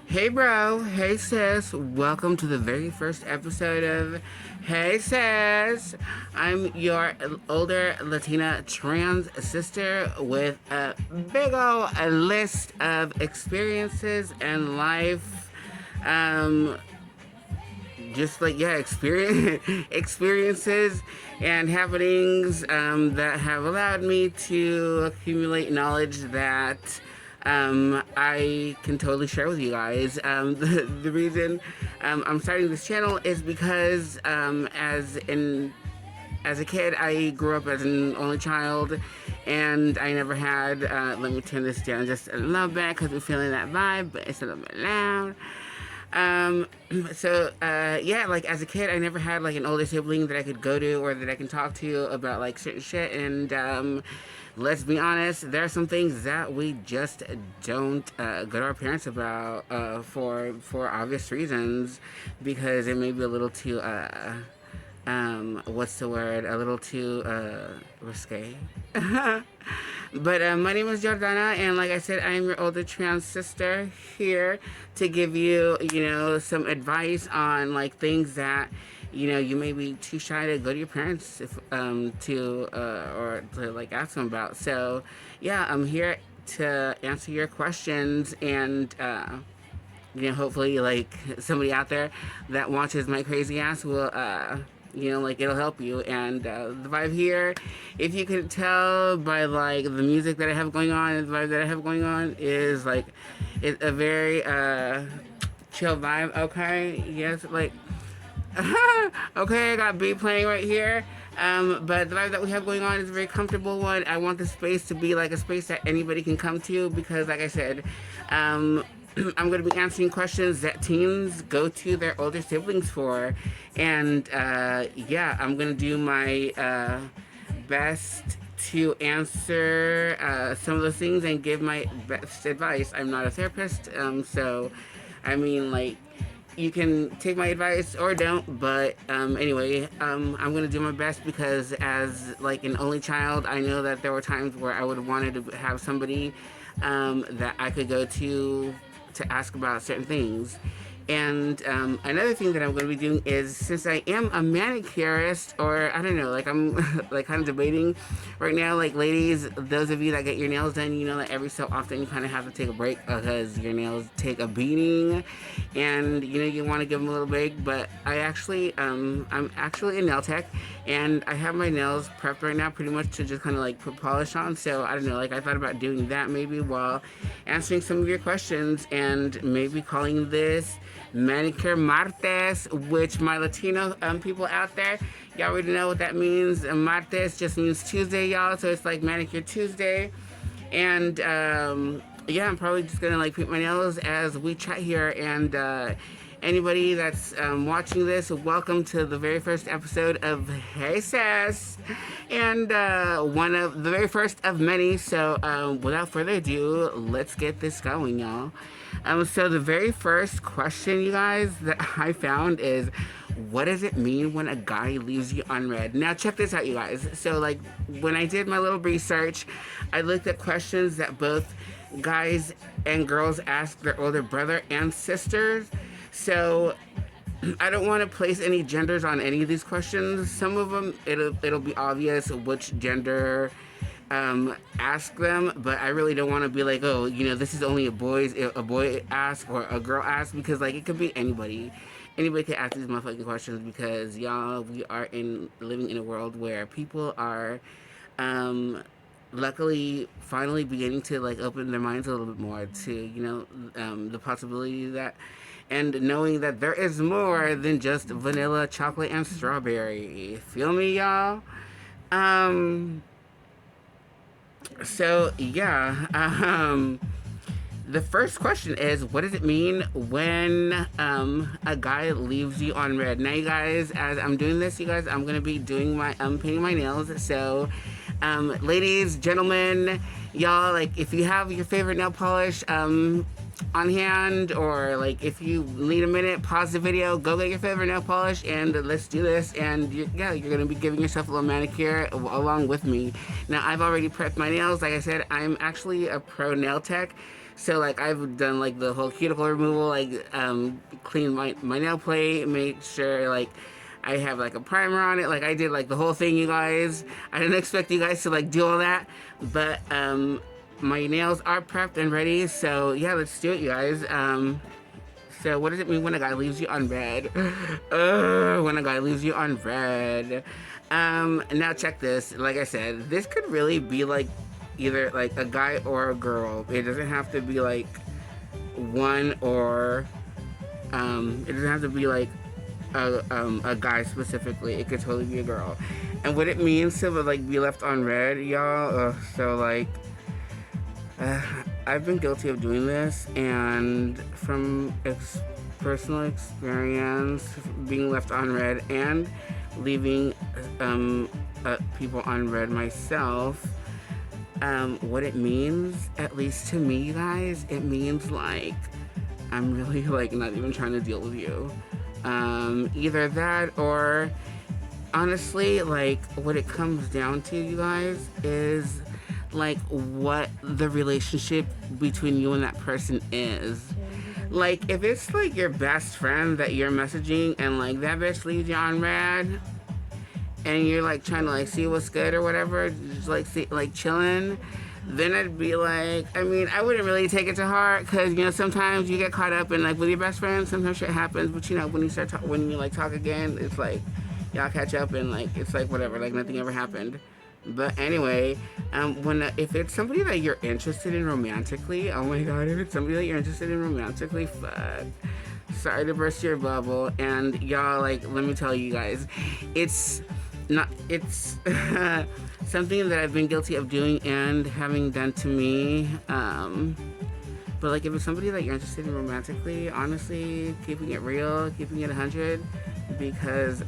Hey bro, hey sis, welcome to the very first episode of Hey Sis. I'm your older Latina trans sister with a big ol' list of experiences and life, um, just like yeah, experiences and happenings that have allowed me to accumulate knowledge that I can totally share with you guys. The reason I'm starting this channel is because as a kid, I grew up as an only child, and I never had. Let me turn this down just a little bit because we're feeling that vibe, but it's a little bit loud. Um, yeah, like as a kid, I never had like an older sibling that I could go to or that I can talk to about like certain shit. And let's be honest, there are some things that we just don't go to our parents about for obvious reasons because it may be a little too what's the word? A little too risque. But my name is Jordana, and like I said, I am your older trans sister here to give you, some advice on like things that, you may be too shy to go to your parents if, or to like ask them about. So, yeah, I'm here to answer your questions and, hopefully, like somebody out there that watches my crazy ass will, like it'll help you. And the vibe here, if you can tell by like the music that I have going on and the vibe that I have going on, is like it's a very chill vibe. Okay, yes, like okay, I got beat playing right here. But the vibe that we have going on is a very comfortable one. I want the space to be like a space that anybody can come to because, like I said, I'm going to be answering questions that teens go to their older siblings for. And yeah, I'm going to do my best to answer some of those things and give my best advice. I'm not a therapist, so I mean, like, you can take my advice or don't, but anyway, I'm gonna do my best because as like an only child, I know that there were times where I would have wanted to have somebody that I could go to ask about certain things. And another thing that I'm going to be doing is, since I am a manicurist, or I don't know, like I'm like kind of debating right now, like ladies, those of you that get your nails done, you know that every so often you kind of have to take a break because your nails take a beating, and you want to give them a little break. But I'm actually a nail tech, and I have my nails prepped right now, pretty much to just kind of like put polish on. So I don't know, like I thought about doing that maybe while answering some of your questions, and maybe calling this Manicure Martes, which my Latino people out there, y'all already know what that means. Martes just means Tuesday, y'all, so it's like Manicure Tuesday. And yeah, I'm probably just gonna like paint my nails as we chat here. And anybody that's watching this, welcome to the very first episode of Hey Sis, and one of the very first of many. So without further ado, let's get this going, y'all. So the very first question, you guys, that I found is, what does it mean when a guy leaves you unread? Now check this out, you guys. So like when I did my little research, I looked at questions that both guys and girls ask their older brother and sisters. So I don't want to place any genders on any of these questions. Some of them, it'll be obvious which gender ask them, but I really don't want to be like, oh, this is only a boy ask or a girl ask, because like it could be anybody. Anybody can ask these motherfucking questions because y'all, we are living in a world where people are luckily finally beginning to like open their minds a little bit more to the possibility that, and knowing that there is more than just vanilla, chocolate, and strawberry. Feel me, y'all? Um, so yeah, the first question is, what does it mean when a guy leaves you on red? Now, you guys, as I'm doing this, you guys, I'm gonna be doing my painting my nails. So, ladies, gentlemen, y'all, like if you have your favorite nail polish on hand, or like if you need a minute, pause the video, go get your favorite nail polish, and let's do this. And you're gonna be giving yourself a little manicure along with me. Now, I've already prepped my nails. Like I said, I'm actually a pro nail tech. So like I've done like the whole cuticle removal, like clean my nail plate, make sure like I have like a primer on it. Like I did like the whole thing, you guys. I didn't expect you guys to like do all that, but my nails are prepped and ready. So yeah, let's do it, you guys. So what does it mean when a guy leaves you on red? When a guy leaves you on red. Now check this. Like I said, this could really be like either like a guy or a girl. It doesn't have to be like one or it doesn't have to be like a guy specifically. It could totally be a girl. And what it means to like be left on red, y'all. So like I've been guilty of doing this, and from personal experience, being left on red and leaving people on red myself, what it means, at least to me, you guys, it means like I'm really like not even trying to deal with you. Either that or honestly, like what it comes down to, you guys, is like what the relationship between you and that person is. Like if it's like your best friend that you're messaging and like that bitch leaves you on red and you're like trying to like see what's good or whatever, just like see, like chilling, then I'd be like, I mean, I wouldn't really take it to heart because, you know, sometimes you get caught up in like with your best friend, sometimes shit happens, but you know, when you start when you like talk again, it's like y'all catch up and like it's like whatever, like nothing ever happened. But anyway, if it's somebody that you're interested in romantically, oh my god, if it's somebody that you're interested in romantically, fuck. Sorry to burst your bubble, and y'all, like, let me tell you guys, it's something that I've been guilty of doing and having done to me. But like, if it's somebody that you're interested in romantically, honestly, keeping it real, keeping it 100, because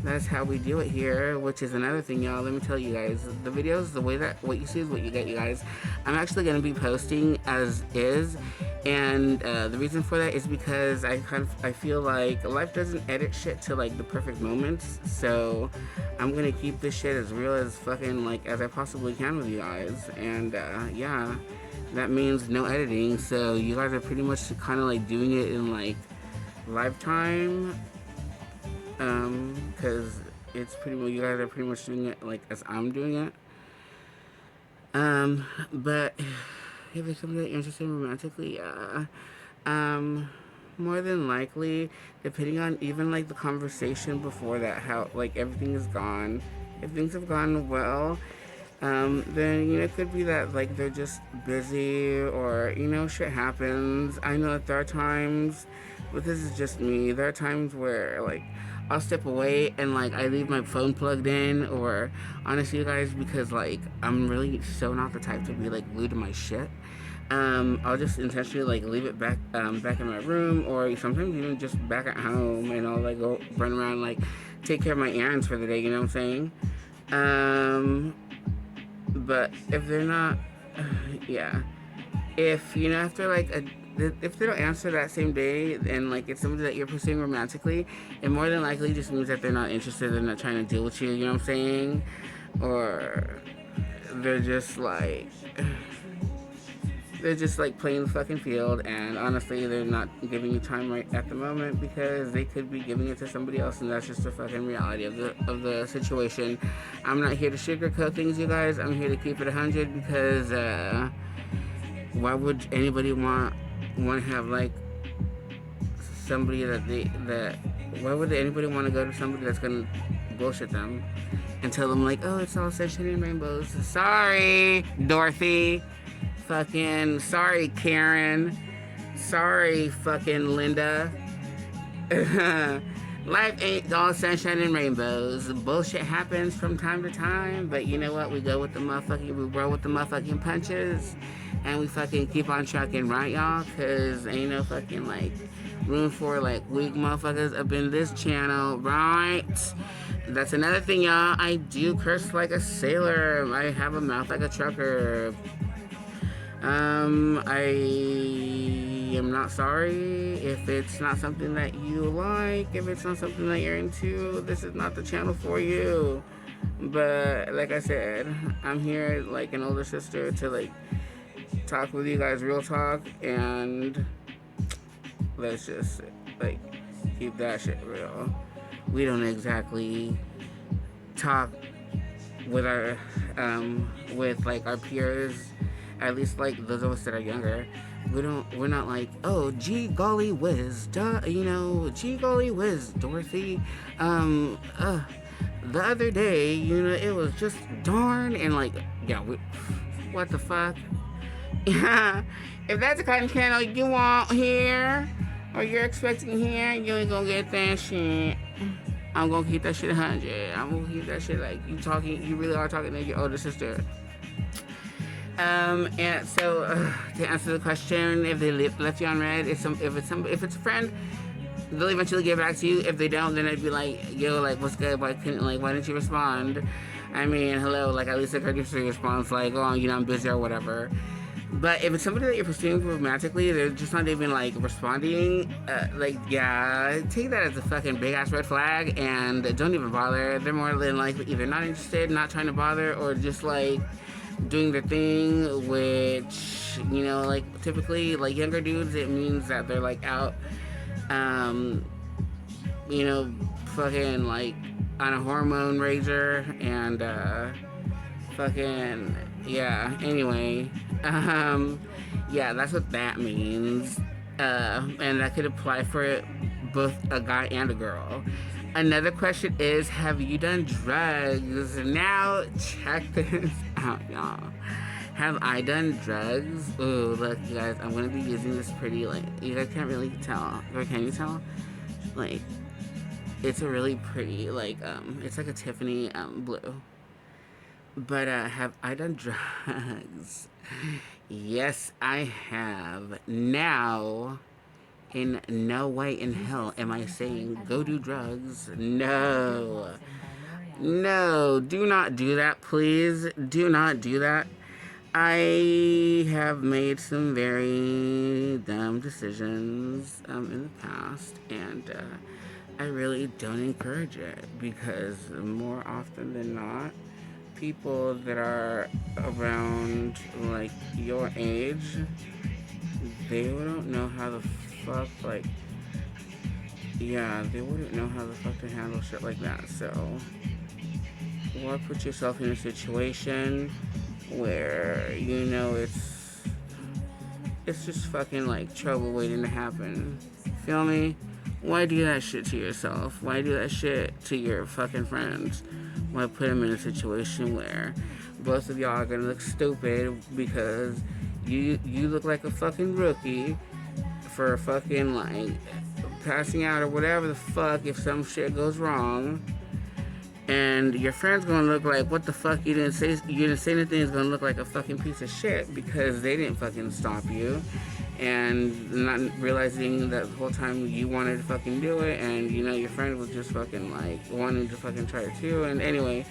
that's how we do it here, which is another thing, y'all. Let me tell you guys, the videos, the way that what you see is what you get, you guys. I'm actually going to be posting as is, and the reason for that is because I feel like life doesn't edit shit to like the perfect moments, so I'm going to keep this shit as real as fucking like as I possibly can with you guys, and yeah, that means no editing, so you guys are pretty much kind of like doing it in like lifetime. Because it's pretty much, you guys are pretty much doing it like as I'm doing it. But if it's something that you're interested in romantically, more than likely, depending on even like the conversation before that, how like everything is gone. If things have gone well, then, you know, it could be that like they're just busy or, you know, shit happens. I know that there are times, but this is just me, there are times where like I'll step away and like I leave my phone plugged in, or honestly, you guys, because like I'm really so not the type to be like glued to my shit. I'll just intentionally like leave it back back in my room, or sometimes even just back at home, and I'll like go run around, like take care of my errands for the day. You know what I'm saying? But if they're not, yeah, if you know after like if they don't answer that same day and like it's somebody that you're pursuing romantically, it more than likely just means that they're not interested, they're not trying to deal with you, you know what I'm saying? Or they're just like playing the fucking field, and honestly they're not giving you time right at the moment because they could be giving it to somebody else, and that's just the fucking reality of the situation. I'm not here to sugarcoat things, you guys. I'm here to keep it 100 because why would anybody want to have like somebody that why would anybody want to go to somebody that's gonna bullshit them and tell them like, oh, it's all sunshine and rainbows? Sorry, Dorothy. Fucking sorry, Karen. Sorry, fucking Linda. Life ain't all sunshine and rainbows. Bullshit happens from time to time, but you know what? We roll with the motherfucking punches, and we fucking keep on trucking, right, y'all? Cause ain't no fucking like room for like weak motherfuckers up in this channel, right? That's another thing, y'all. I do curse like a sailor. I have a mouth like a trucker. I am not sorry if it's not something that you like, if it's not something that you're into. This is not the channel for you. But like I said, I'm here like an older sister to like talk with you guys real talk, and let's just like keep that shit real. We don't exactly talk with our with like our peers, at least like those of us that are younger. We're not like, oh, gee golly whiz, gee golly whiz, Dorothy, the other day, it was just darn, and like, yeah, what the fuck. Yeah, if that's the kind of channel you want here, or you're expecting here, you ain't gonna get that shit. I'm gonna keep that shit 100. I'm gonna keep that shit like you really are talking to your older sister. And so to answer the question, if they left you on red, if it's a friend, they'll eventually get back to you. If they don't, then it'd be like, yo, like, what's good? Why didn't you respond? I mean, hello, like, at least a courtesy response, like, oh, I'm busy or whatever. But if it's somebody that you're pursuing romantically, they're just not even like responding, yeah, take that as a fucking big ass red flag and don't even bother. They're more than likely either not interested, not trying to bother, or just like doing their thing, which, like typically like younger dudes, it means that they're like out, fucking like on a hormone raiser and fucking yeah. Anyway, yeah, that's what that means, and that could apply for both a guy and a girl. Another question is, have you done drugs? Now, check this out, y'all. Have I done drugs? Ooh, look, you guys, I'm gonna be using this pretty, like, you guys can't really tell, or can you tell? Like, it's a really pretty, like, it's like a Tiffany, blue. But, have I done drugs? Yes, I have. Now, in no way in hell am I saying go do drugs. No. No, do not do that, please. Do not do that. I have made some very dumb decisions in the past, and I really don't encourage it because more often than not, people that are around like your age, they wouldn't know how the fuck, like, yeah, they wouldn't know how the fuck to handle shit like that. So, or put yourself in a situation where it's just fucking like trouble waiting to happen. Feel me? Why do that shit to yourself? Why do that shit to your fucking friends? Why put them in a situation where both of y'all are gonna look stupid because you look like a fucking rookie for fucking like passing out or whatever the fuck if some shit goes wrong, and your friend's gonna look like, what the fuck, you didn't say anything, is gonna look like a fucking piece of shit because they didn't fucking stop you, and not realizing that the whole time you wanted to fucking do it, and your friend was just fucking like wanting to fucking try it too. And anyway,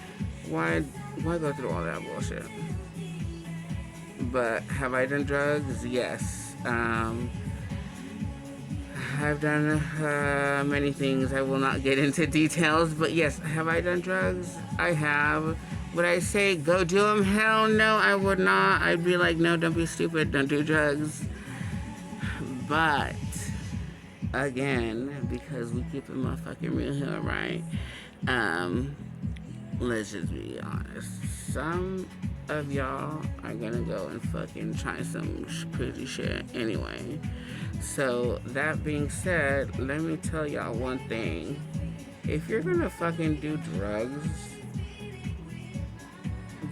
why go through all that bullshit? But have I done drugs? Yes. I've done many things. I will not get into details, but yes, have I done drugs? I have. Would I say go do them? Hell no, I would not. I'd be like, no, don't be stupid, don't do drugs. But again, because we keep it motherfucking real here, right? Let's just be honest. Some of y'all are gonna go and fucking try some crazy shit anyway. So that being said, let me tell y'all one thing. If you're gonna fucking do drugs,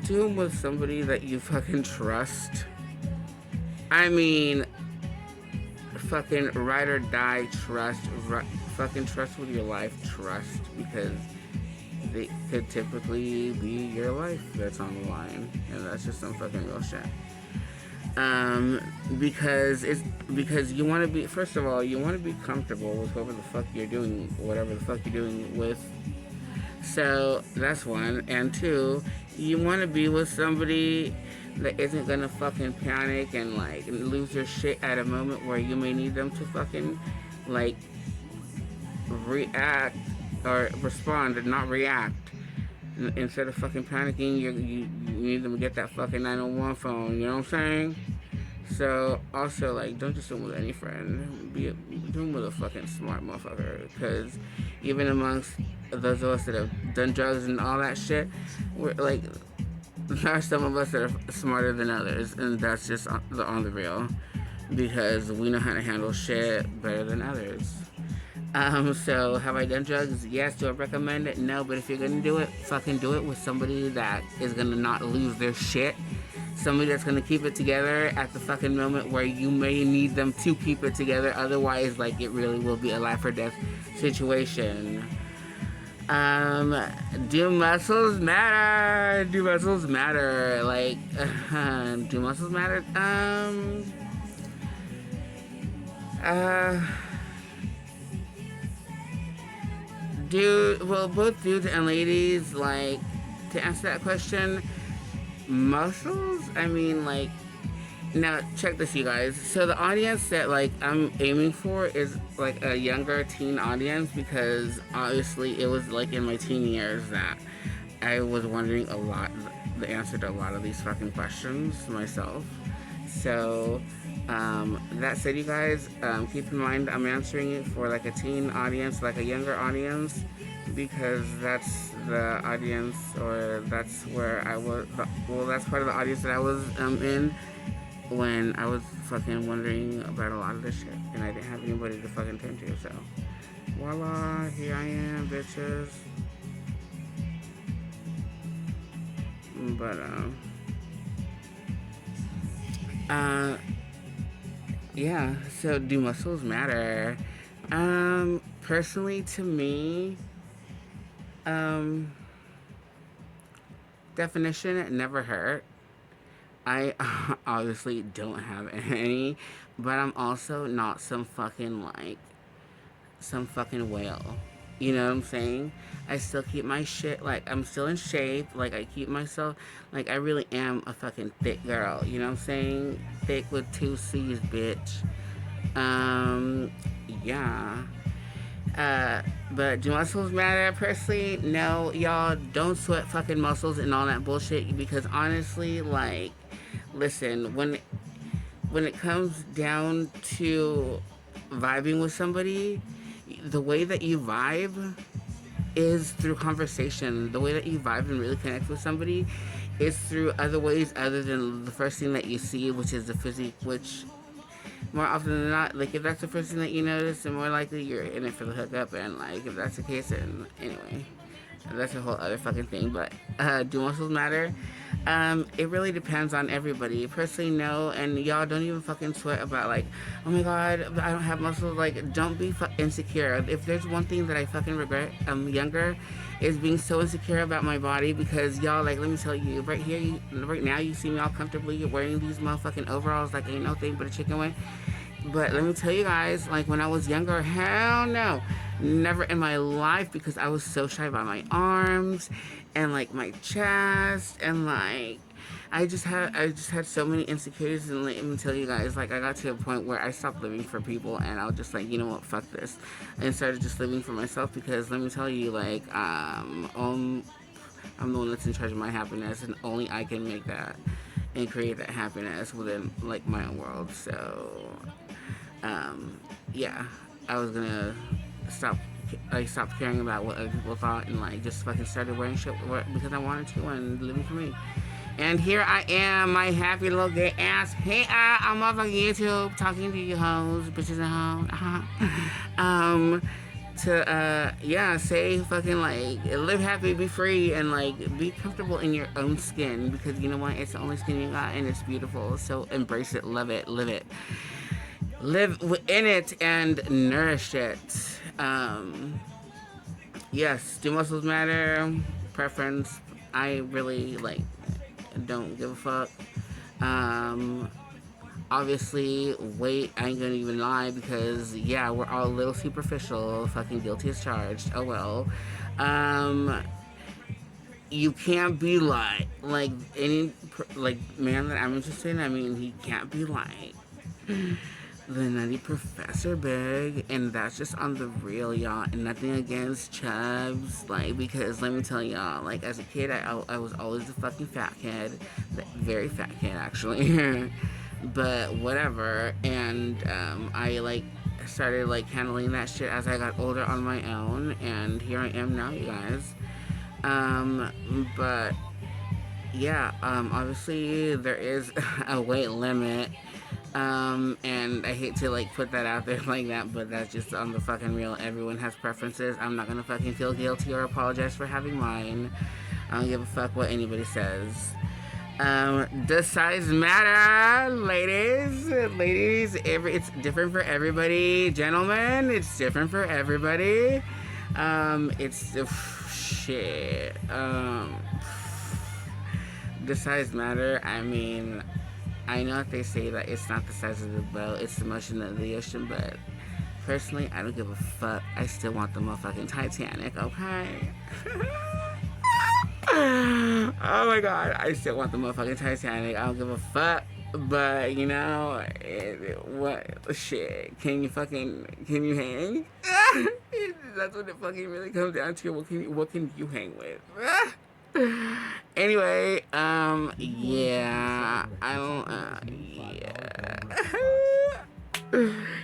do them with somebody that you fucking trust. I mean, fucking ride or die trust. Fucking trust with your life trust, because they could typically be your life that's on the line, and that's just some fucking real shit. Because you want to be, first of all, you want to be comfortable with whatever the fuck you're doing with. So that's one. And two, you want to be with somebody that isn't gonna fucking panic and like lose their shit at a moment where you may need them to fucking like react or respond and not react. Instead of fucking panicking, you need them to get that fucking 911 phone, you know what I'm saying? So also like don't just do them with any friend. Do them with a fucking smart motherfucker. Because even amongst those of us that have done drugs and all that shit, we're like there are some of us that are smarter than others, and that's just on the real. Because we know how to handle shit better than others. So have I done drugs? Yes. Do I recommend it? No. But if you're gonna do it, fucking do it with somebody that is gonna not lose their shit. Somebody that's gonna keep it together at the fucking moment where you may need them to keep it together. Otherwise, like it really will be a life or death situation. Um, do muscles matter? Do muscles matter? Like, do muscles matter? Uh, well, both dudes and ladies, like, to answer that question, muscles? I mean, like, now check this, you guys. So the audience that, like, I'm aiming for is, like, a younger teen audience because, obviously, it was, like, in my teen years that I was wondering a lot, the answer to a lot of these fucking questions myself. So, that said, you guys, keep in mind I'm answering it for like a teen audience, like a younger audience, because that's the audience, or that's where I was. Well, that's part of the audience that I was in when I was fucking wondering about a lot of this shit, and I didn't have anybody to fucking turn to. So, voila, here I am, bitches. But uh, yeah, so do muscles matter? Personally to me, um, definition never hurt. I obviously don't have any, but I'm also not some fucking whale. You know what I'm saying? I still keep my shit, like, I'm still in shape. Like, I keep myself, like, I really am a fucking thick girl. You know what I'm saying? Thick with two C's, bitch. Um, yeah. But do muscles matter? Personally, no, y'all don't sweat fucking muscles and all that bullshit because honestly, like, listen, when it comes down to vibing with somebody, the way that you vibe is through conversation. The way that you vibe and really connect with somebody is through other ways other than the first thing that you see, which is the physique, which more often than not, like if that's the first thing that you notice, then more likely you're in it for the hookup. And like if that's the case, then anyway, that's a whole other fucking thing. But do muscles matter? It really depends on everybody. Personally, no. And y'all don't even fucking sweat about like, oh my god, I don't have muscles. Like, don't be insecure. If there's one thing that I fucking regret, younger, is being so insecure about my body because y'all, like, let me tell you, right here, right now, you see me all comfortably wearing these motherfucking overalls like ain't no thing but a chicken wing. But let me tell you guys, like when I was younger, hell no. Never in my life because I was so shy about my arms and like my chest and like I just had so many insecurities and let me tell you guys, like I got to a point where I stopped living for people and I was just like, you know what, fuck this. And started just living for myself because let me tell you, like, I'm the one that's in charge of my happiness and only I can make that and create that happiness within like my own world. So yeah, I was gonna stop. I stopped caring about what other people thought and like just fucking started wearing shit because I wanted to and living for me. And here I am, my happy little gay ass. Hey, I'm off on YouTube talking to you hoes, bitches and hoes. Yeah, say fucking like live happy, be free, and like be comfortable in your own skin because you know what? It's the only skin you got and it's beautiful. So embrace it, love it, live it. Live in it and nourish it. Yes, do muscles matter? Preference. I really like don't give a fuck. Obviously, weight, I ain't gonna even lie because yeah, we're all a little superficial. Fucking guilty as charged. Oh well. You can't be like any like man that I'm interested in. I mean, he can't be like the Nutty Professor big, and that's just on the real, y'all. And nothing against chubs, like, because let me tell y'all, like, as a kid, I was always a fucking fat kid, very fat kid, actually. but whatever. And I like started like handling that shit as I got older on my own, and here I am now, you guys. But yeah, obviously there is a weight limit. And I hate to like put that out there like that, but that's just on the fucking real. Everyone has preferences. I'm not gonna fucking feel guilty or apologize for having mine. I don't give a fuck what anybody says. Does size matter, ladies? Ladies, it's different for everybody. Gentlemen, it's different for everybody. It's shit. Does size matter? I mean, I know that they say that it's not the size of the boat, it's the motion of the ocean, but personally, I don't give a fuck. I still want the motherfucking Titanic, okay? Oh my god, I still want the motherfucking Titanic. I don't give a fuck. But you know, what shit? Can you hang? That's what it fucking really comes down to. What can you hang with? Anyway, yeah, I don't, yeah.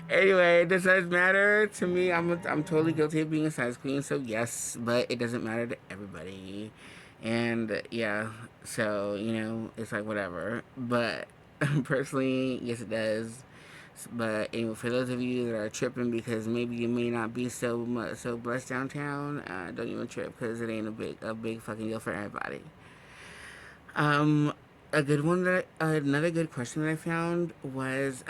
Anyway, does size matter to me? I'm totally guilty of being a size queen, so yes, but it doesn't matter to everybody. And yeah, so you know, it's like whatever. But personally, yes, it does. But anyway, for those of you that are tripping because maybe you may not be so blessed downtown, don't even trip because it ain't a big fucking deal for everybody. Um, a good one that another good question that I found was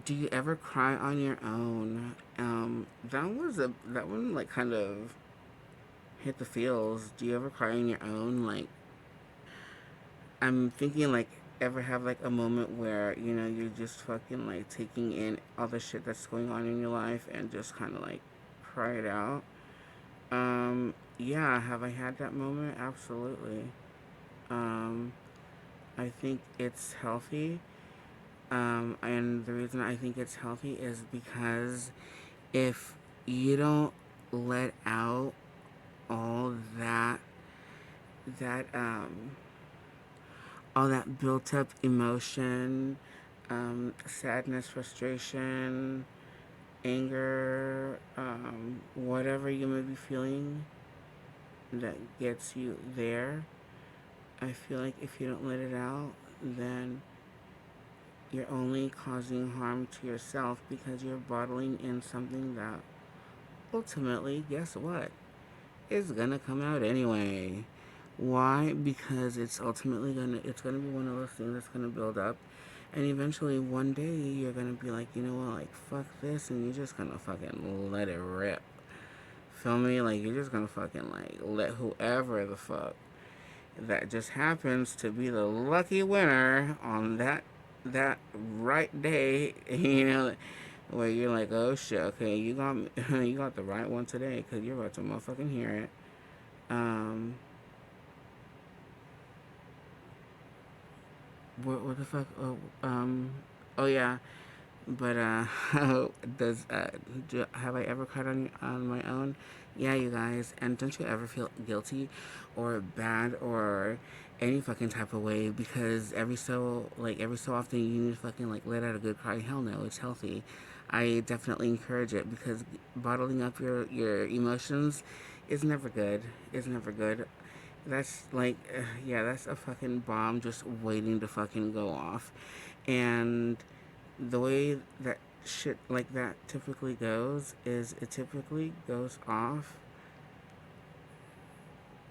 do you ever cry on your own? That one like kind of hit the feels. Do you ever cry on your own? Like I'm thinking like ever have like a moment where you know you're just fucking like taking in all the shit that's going on in your life and just kind of like cry it out. Yeah, have I had that moment? Absolutely. Um, I think it's healthy. And the reason I think it's healthy is because if you don't let out all that all that built up emotion, sadness, frustration, anger, whatever you may be feeling that gets you there, I feel like if you don't let it out, then you're only causing harm to yourself because you're bottling in something that ultimately, guess what? It's gonna come out anyway. Why? Because it's gonna be one of those things that's gonna build up, and eventually one day you're gonna be like, you know what, like fuck this, and you're just gonna fucking let it rip. Feel me? Like you're just gonna fucking like let whoever the fuck that just happens to be the lucky winner on that right day, you know, where you're like, oh shit, okay, you got you got the right one today, cause you're about to motherfucking hear it. Um, what the fuck? Oh yeah, but does have I ever cried on my own? Yeah, you guys. And don't you ever feel guilty or bad or any fucking type of way because every so often you need to fucking like let out a good cry. Hell no, it's healthy. I definitely encourage it because bottling up your emotions is never good. Is never good. That's like yeah, that's a fucking bomb just waiting to fucking go off. And the way that shit like that typically goes is it typically goes off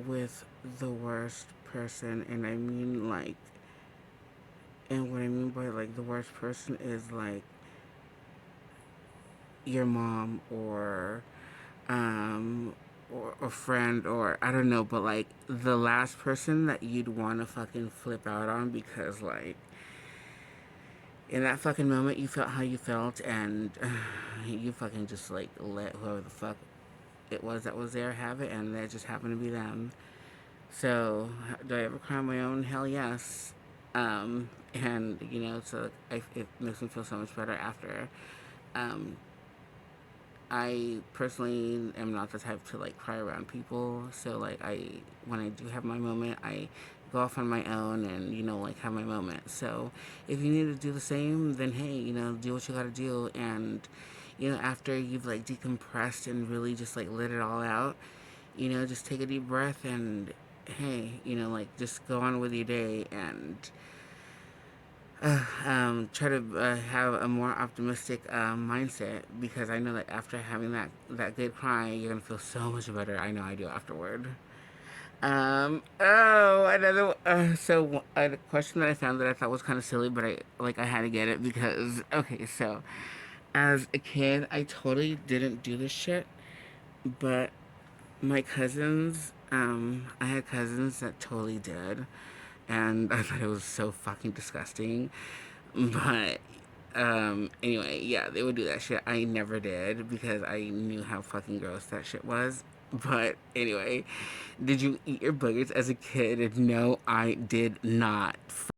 with the worst person, and I mean like, and what I mean by like the worst person is like your mom um or a friend or I don't know, but like the last person that you'd want to fucking flip out on because like in that fucking moment you felt how you felt and you fucking just like let whoever the fuck it was that was there have it and that just happened to be them. So do I ever cry on my own? Hell yes. And you know, so it makes me feel so much better after. Um, I personally am not the type to like cry around people. So like when I do have my moment, I go off on my own and, like have my moment. So if you need to do the same, then hey, do what you gotta do. And, after you've like decompressed and really just like let it all out, just take a deep breath and hey, like just go on with your day and try to have a more optimistic mindset, because I know that after having that good cry, you're gonna feel so much better. I know I do afterward. Another a question that I found that I thought was kind of silly, but I had to get it because okay, so as a kid, I totally didn't do this shit, but my cousins, I had cousins that totally did, and I thought it was so fucking disgusting. But anyway, yeah, they would do that shit. I never did because I knew how fucking gross that shit was. But anyway, did you eat your boogers as a kid? No, I did not.